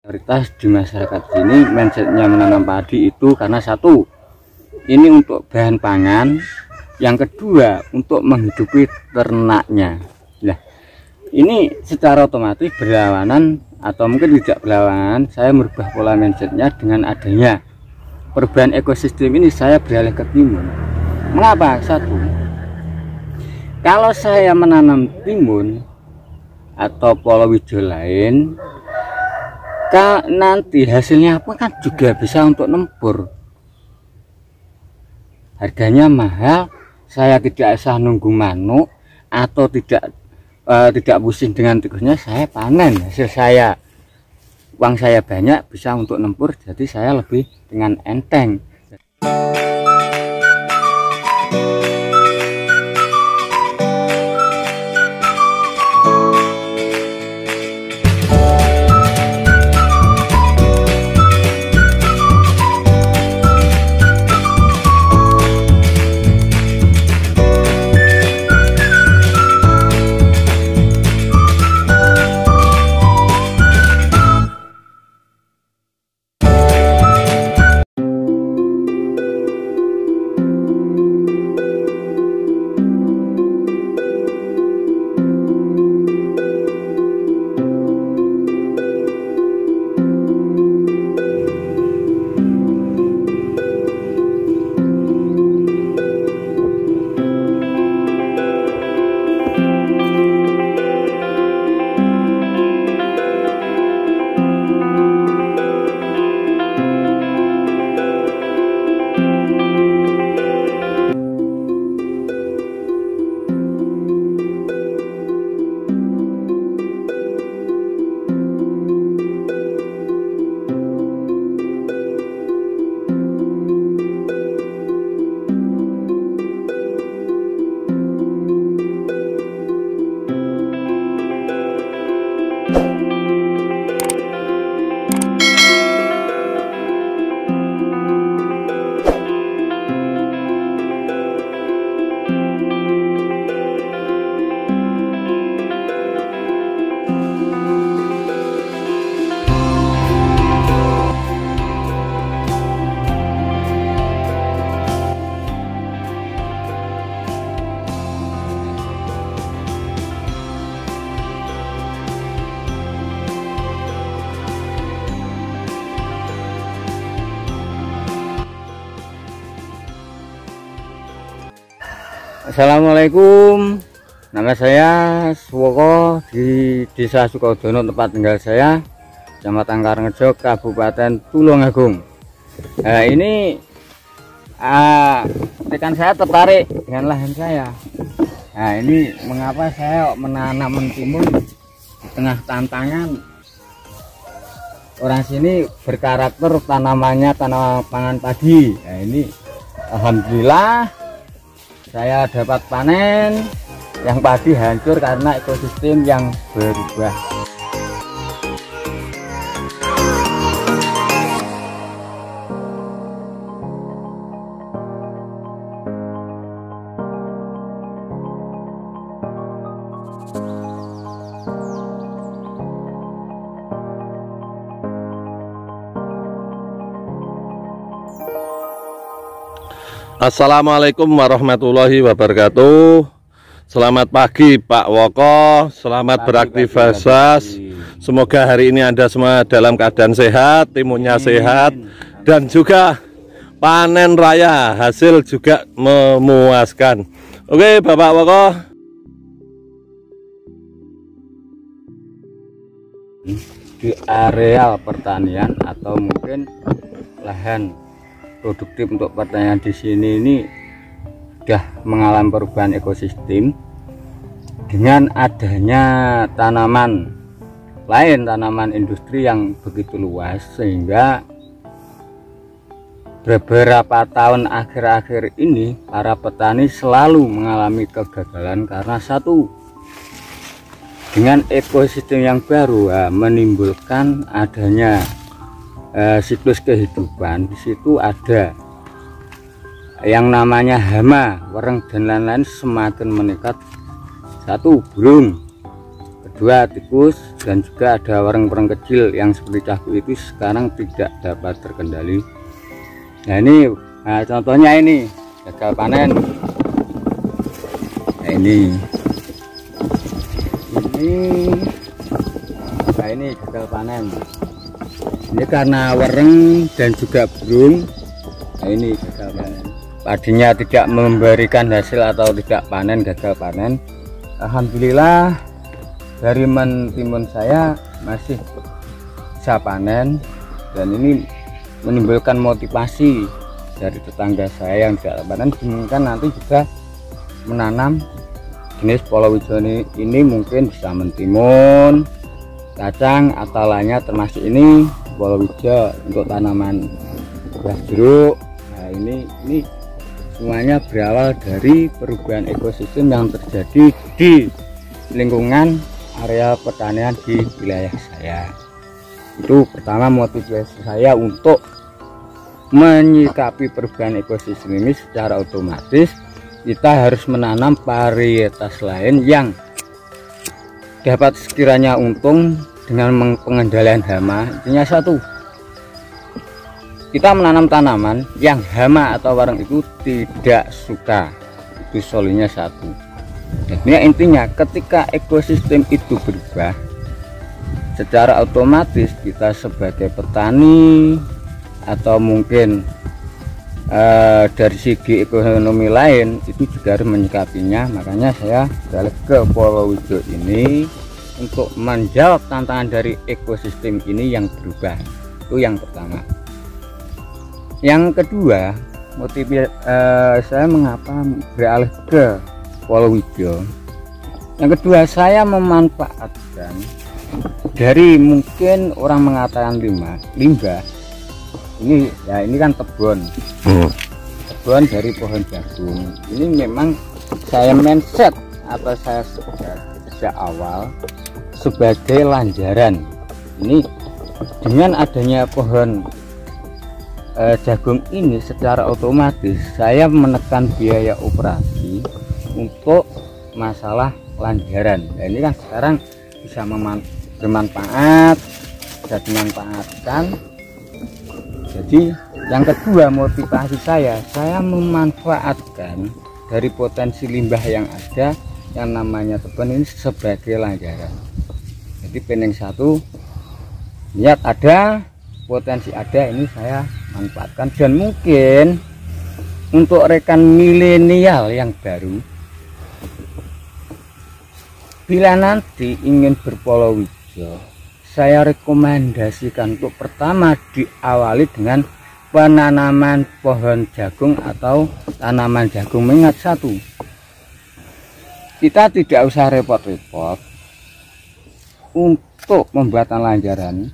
Prioritas di masyarakat sini mindsetnya menanam padi itu karena satu, ini untuk bahan pangan, yang kedua untuk menghidupi ternaknya. Nah, ini secara otomatis berlawanan atau mungkin tidak berlawanan. Saya merubah pola mindsetnya dengan adanya perubahan ekosistem ini. Saya beralih ke timun. Mengapa? Satu, kalau saya menanam timun atau palawija lain, nanti hasilnya apa kan juga bisa untuk nempur. Harganya mahal, saya tidak usah nunggu manuk atau tidak pusing dengan tikusnya. Saya panen hasil saya, uang saya banyak, bisa untuk nempur, jadi saya lebih dengan enteng. Assalamualaikum, nama saya Suwoko di Desa Sukodono, tempat tinggal saya, Kecamatan Karangrejo, Kabupaten Tulungagung. Nah, ini rekan saya tertarik dengan lahan saya. Nah, ini mengapa saya menanam timun di tengah tantangan. Orang sini berkarakter tanamannya tanaman pangan padi. Nah, ini alhamdulillah saya dapat panen yang padi hancur karena ekosistem yang berubah. Assalamualaikum warahmatullahi wabarakatuh. Selamat pagi Pak Woko, selamat beraktivitas. Semoga hari ini Anda semua dalam keadaan sehat, timunnya sehat, dan juga panen raya hasil juga memuaskan. Oke Bapak Woko. Di areal pertanian atau mungkin lahan produktif untuk pertanian di sini ini sudah mengalami perubahan ekosistem dengan adanya tanaman lain, tanaman industri yang begitu luas, sehingga beberapa tahun akhir-akhir ini para petani selalu mengalami kegagalan karena satu, dengan ekosistem yang baru menimbulkan adanya siklus kehidupan. Di situ ada yang namanya hama, wereng dan lain-lain semakin meningkat. Satu, burung. kedua tikus, dan juga ada wareng-wareng kecil yang seperti cabai itu sekarang tidak dapat terkendali. Nah ini contohnya ini gagal panen. Nah ini gagal panen. Ini karena wereng dan juga burung. Nah ini gagal panen, padinya tidak memberikan hasil atau tidak panen, gagal panen. Alhamdulillah dari mentimun saya masih bisa panen, dan ini menimbulkan motivasi dari tetangga saya yang tidak panen, dimungkinkan nanti juga menanam jenis palawija ini mungkin bisa mentimun, kacang atau lainnya, termasuk ini palawija untuk tanaman buah jeruk. Nah ini semuanya berawal dari perubahan ekosistem yang terjadi di lingkungan area pertanian di wilayah saya. Itu pertama motivasi saya untuk menyikapi perubahan ekosistem ini. Secara otomatis kita harus menanam varietas lain yang dapat sekiranya untung dengan pengendalian hama. Intinya satu, kita menanam tanaman yang hama atau wareng itu tidak suka. Itu solusinya satu. Jadi intinya ketika ekosistem itu berubah, secara otomatis kita sebagai petani atau mungkin dari segi ekonomi lain itu juga harus menyikapinya. Makanya saya balik ke palawija ini untuk menjawab tantangan dari ekosistem ini yang berubah. Itu yang pertama. Yang kedua, motivasi saya mengapa beralih ke palawija. Yang kedua, saya memanfaatkan dari mungkin orang mengatakan limbah. Ini ya, ini kan tebon dari pohon jagung. Ini memang saya mindset atau saya sejak awal sebagai lanjaran. Ini dengan adanya pohon jagung ini, secara otomatis saya menekan biaya operasi untuk masalah lanjaran. Nah, ini kan sekarang bisa bermanfaat, bisa dimanfaatkan. Jadi yang kedua, motivasi saya memanfaatkan dari potensi limbah yang ada yang namanya tebon ini sebagai lanjaran. Jadi pening satu, niat ada, potensi ada, ini saya manfaatkan. Dan mungkin untuk rekan milenial yang baru, bila nanti ingin berpalawija, saya rekomendasikan untuk pertama diawali dengan penanaman pohon jagung atau tanaman jagung. Mengingat satu, kita tidak usah repot-repot untuk membuat lanjaran.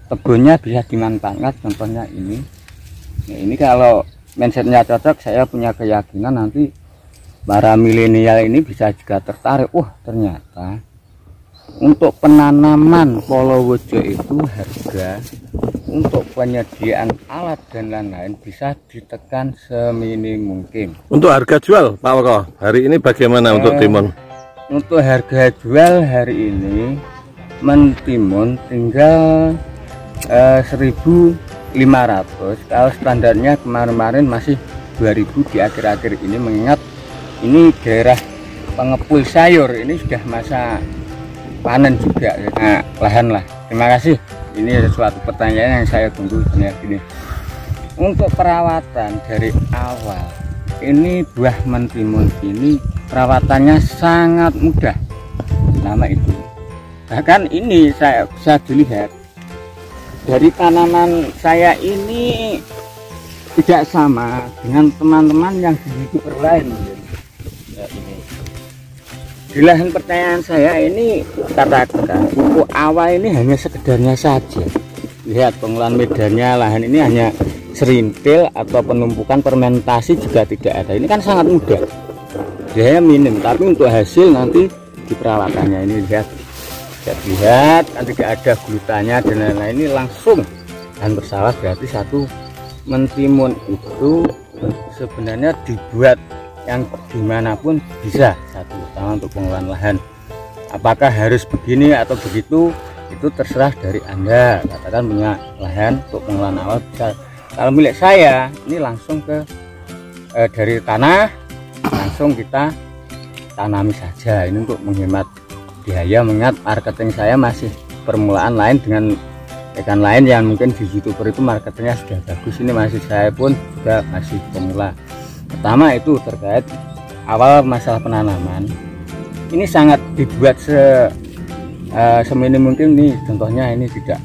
Tebonnya bisa dimanfaatkan, contohnya ini. Nah, ini kalau mindsetnya cocok, saya punya keyakinan nanti para milenial ini bisa juga tertarik. Wah, ternyata untuk penanaman palawija itu harga untuk penyediaan alat dan lain-lain bisa ditekan seminim mungkin. Untuk harga jual Pak Woko hari ini bagaimana untuk timun? Untuk harga jual hari ini mentimun tinggal 1.500. Kalau standarnya kemarin-kemarin masih 2.000 di akhir-akhir ini, mengingat ini daerah pengepul sayur, ini sudah masa panen juga. Nah, lahan lah. Terima kasih. Ini suatu pertanyaan yang saya tunggu ini. Untuk perawatan dari awal, ini buah mentimun ini perawatannya sangat mudah. Nama itu. Bahkan ini saya bisa dilihat dari tanaman saya ini tidak sama dengan teman-teman yang di lain. Di lahan pertanian saya ini, katakan pupuk awal ini hanya sekedarnya saja. Lihat pengolahan medannya, lahan ini hanya serintil atau penumpukan fermentasi juga tidak ada. Ini kan sangat mudah, biaya minim, tapi untuk hasil nanti di perawatannya ini lihat kan tidak ada glutannya dan lain-lain. Ini langsung dan bersalah. Berarti satu mentimun itu sebenarnya dibuat yang dimanapun bisa, satu utama untuk pengolahan lahan. apakah harus begini atau begitu, itu terserah dari Anda. Katakan punya lahan untuk pengolahan awal bisa. Kalau milik saya ini langsung ke dari tanah langsung kita tanami saja. Ini untuk menghemat biaya, mengingat marketing saya masih permulaan, lain dengan rekan lain yang mungkin di YouTuber itu marketingnya sudah bagus. Ini masih, saya pun juga masih pemula. Pertama itu terkait awal masalah penanaman, ini sangat dibuat seminim mungkin. Nih contohnya, ini tidak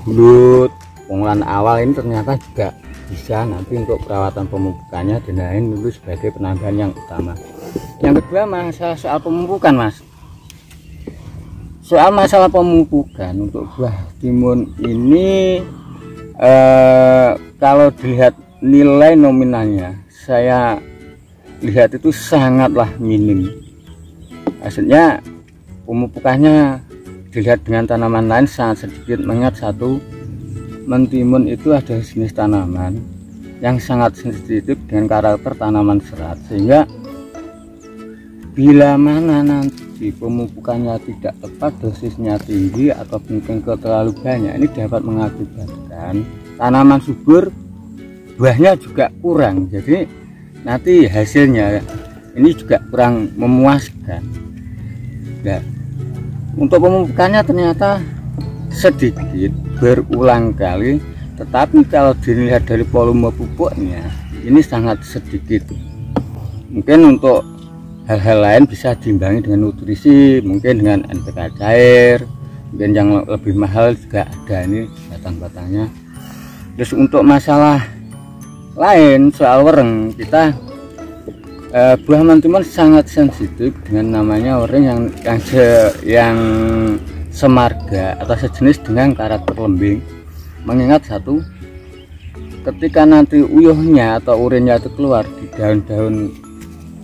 bulut, pengolahan awal ini ternyata juga bisa nanti untuk perawatan pemupukannya dan lain itu sebagai penambahan yang utama. Yang kedua masalah soal pemupukan, Mas. Soal masalah pemupukan untuk buah timun ini kalau dilihat nilai nominalnya, saya lihat itu sangatlah minim. Maksudnya pemupukannya dilihat dengan tanaman lain sangat sedikit, mengingat satu, mentimun itu ada jenis tanaman yang sangat sensitif dengan karakter tanaman serat, sehingga bila mana nanti pemupukannya tidak tepat, dosisnya tinggi atau mungkin terlalu banyak, ini dapat mengakibatkan tanaman subur, buahnya juga kurang. Jadi nanti hasilnya ini juga kurang memuaskan. Nah, untuk pemupukannya ternyata sedikit, berulang kali, tetapi kalau dilihat dari volume pupuknya ini sangat sedikit. Mungkin untuk hal-hal lain bisa diimbangi dengan nutrisi, mungkin dengan NPK cair, mungkin yang lebih mahal juga ada ini batang-batangnya. Terus untuk masalah lain soal wereng, kita buah mentimun sangat sensitif dengan namanya wereng yang semarga atau sejenis dengan karakter lembing. Mengingat satu, ketika nanti uyuhnya atau urinnya itu keluar di daun-daun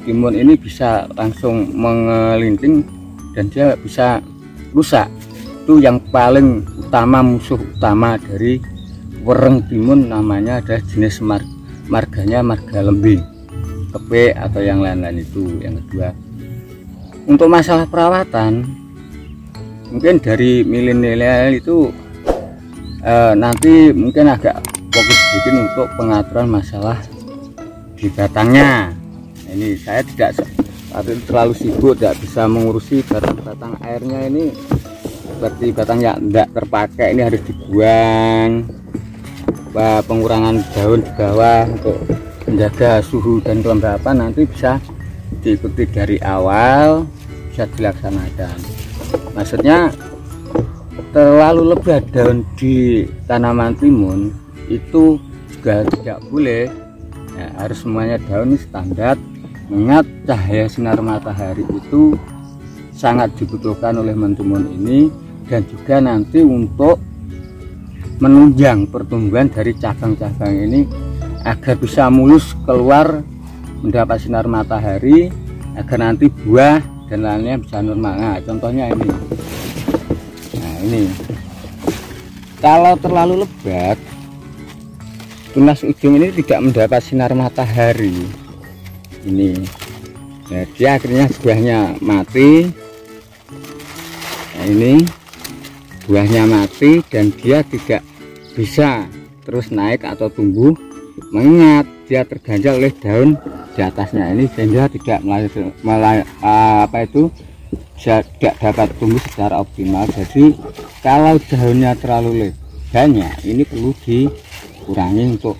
timun ini bisa langsung mengelinting dan dia bisa rusak. Itu yang paling utama, musuh utama dari wereng timun, namanya adalah jenis marganya marga lembing, kepe atau yang lain-lain itu. Yang kedua, untuk masalah perawatan, mungkin dari milenial itu nanti mungkin agak fokus sedikit untuk pengaturan masalah di batangnya. Ini saya tidak terlalu sibuk, tidak bisa mengurusi batang airnya ini. Seperti batang yang tidak terpakai ini harus dibuang, pengurangan daun di bawah untuk menjaga suhu dan kelembapan nanti bisa diikuti dari awal, bisa dilaksanakan. Maksudnya terlalu lebat daun di tanaman timun itu juga tidak boleh ya, harus semuanya daun standar. Mengingat cahaya sinar matahari itu sangat dibutuhkan oleh mentimun ini, dan juga nanti untuk menunjang pertumbuhan dari cabang-cabang ini agar bisa mulus keluar mendapat sinar matahari, agar nanti buah dan lainnya bisa normal. Nah, contohnya ini. Nah, ini kalau terlalu lebat, tunas ujung ini tidak mendapat sinar matahari. Ini ya, dia akhirnya buahnya mati. Nah, ini buahnya mati dan dia tidak bisa terus naik atau tumbuh, mengingat dia terganjal oleh daun di atasnya ini, sehingga tidak tidak dapat tumbuh secara optimal. Jadi kalau daunnya terlalu banyak, ini perlu dikurangi untuk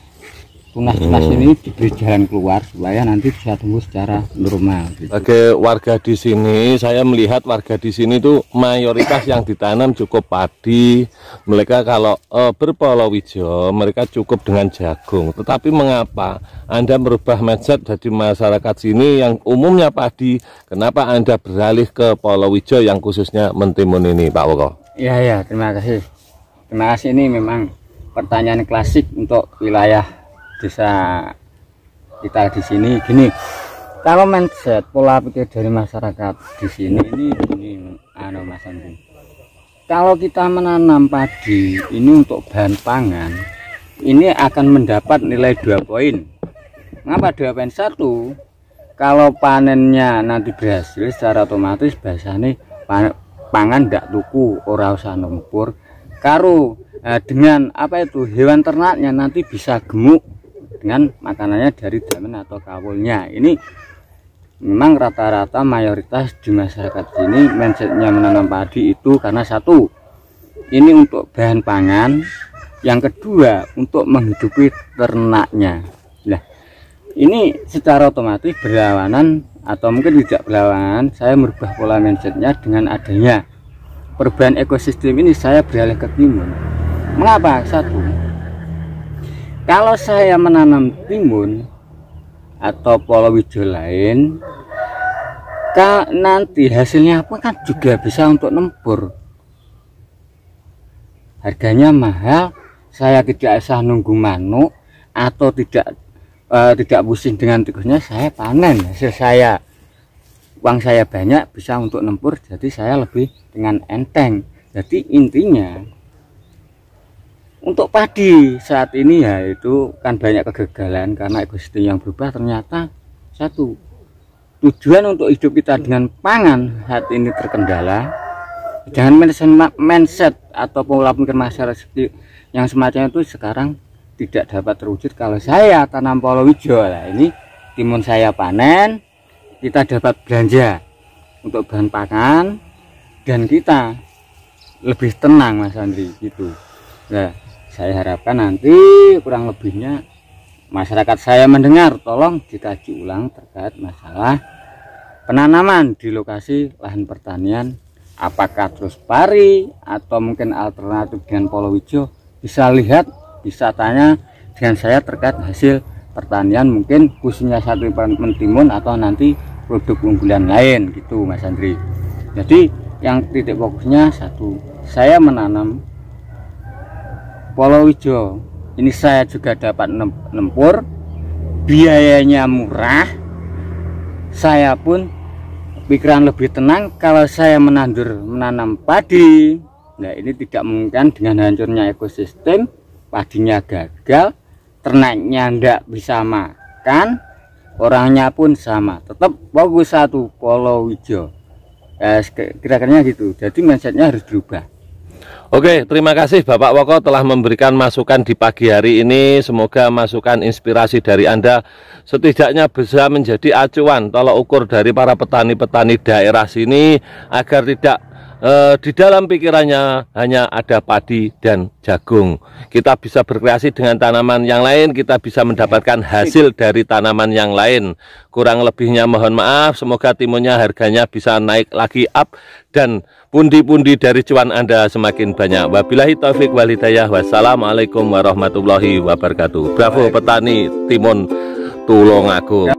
tunas-tunas ini diberi jalan keluar supaya nanti bisa tumbuh secara normal gitu. Oke, warga di sini, saya melihat warga di sini tuh mayoritas yang ditanam cukup padi. Mereka kalau berpolowija mereka cukup dengan jagung. Tetapi mengapa Anda merubah mindset dari masyarakat sini yang umumnya padi? Kenapa Anda beralih ke polowija yang khususnya mentimun ini, Pak Woko? Iya, terima kasih. Terima kasih, ini memang pertanyaan klasik untuk wilayah desa kita di sini. Gini, kalau mindset pola pikir dari masyarakat di sini ini Mas Andi, kalau kita menanam padi ini untuk bahan pangan, ini akan mendapat nilai 2 poin. Mengapa 2 poin? 1, kalau panennya nanti berhasil secara otomatis biasanya pangan ndak tuku, ora usah nempur. Karo dengan apa itu hewan ternaknya nanti bisa gemuk dengan makanannya dari damen atau kawulnya. Ini memang rata-rata mayoritas di masyarakat sini mindsetnya menanam padi itu karena satu, ini untuk bahan pangan, yang kedua untuk menghidupi ternaknya. Nah, ini secara otomatis berlawanan atau mungkin tidak berlawanan, saya merubah pola mindsetnya dengan adanya perubahan ekosistem ini. Saya beralih ke timun. Mengapa? Satu, kalau saya menanam timun atau palawija lain, nanti hasilnya apa kan juga bisa untuk nempur. Harganya mahal, saya tidak usah nunggu manuk atau tidak pusing dengan tikusnya, saya panen hasil saya, uang saya banyak, bisa untuk nempur, jadi saya lebih dengan enteng. Jadi intinya untuk padi saat ini ya itu kan banyak kegagalan karena ekosistem yang berubah. Ternyata satu, tujuan untuk hidup kita dengan pangan saat ini terkendala. Jangan mindset atau pola pikir masyarakat yang semacam itu sekarang tidak dapat terwujud. Kalau saya tanam palawija, lah ini timun saya panen, kita dapat belanja untuk bahan pangan dan kita lebih tenang, Mas Andri, gitu. Nah, saya harapkan nanti kurang lebihnya masyarakat saya mendengar, tolong dikaji ulang terkait masalah penanaman di lokasi lahan pertanian, apakah terus pari atau mungkin alternatif dengan palawija. Bisa lihat, bisa tanya dengan saya terkait hasil pertanian, mungkin khususnya satu mentimun atau nanti produk unggulan lain, gitu Mas Andri. Jadi yang titik fokusnya satu, saya menanam palawija ini saya juga dapat nempur, biayanya murah, saya pun pikiran lebih tenang. Kalau saya menanam padi, nah ini tidak mungkin dengan hancurnya ekosistem, padinya gagal, ternaknya ndak bisa makan, orangnya pun sama, tetap bagus satu palawija. Kira-kira gitu. Jadi mindsetnya harus berubah. Oke, terima kasih Bapak Woko telah memberikan masukan di pagi hari ini. Semoga masukan inspirasi dari Anda setidaknya bisa menjadi acuan tolak ukur dari para petani-petani daerah sini, agar tidak di dalam pikirannya hanya ada padi dan jagung. Kita bisa berkreasi dengan tanaman yang lain, kita bisa mendapatkan hasil dari tanaman yang lain. Kurang lebihnya mohon maaf, semoga timunnya harganya bisa naik lagi up dan pundi-pundi dari cuan Anda semakin banyak. Wabillahi taufik wal hidayah. Wassalamualaikum warahmatullahi wabarakatuh. Bravo petani timun Tulungagung.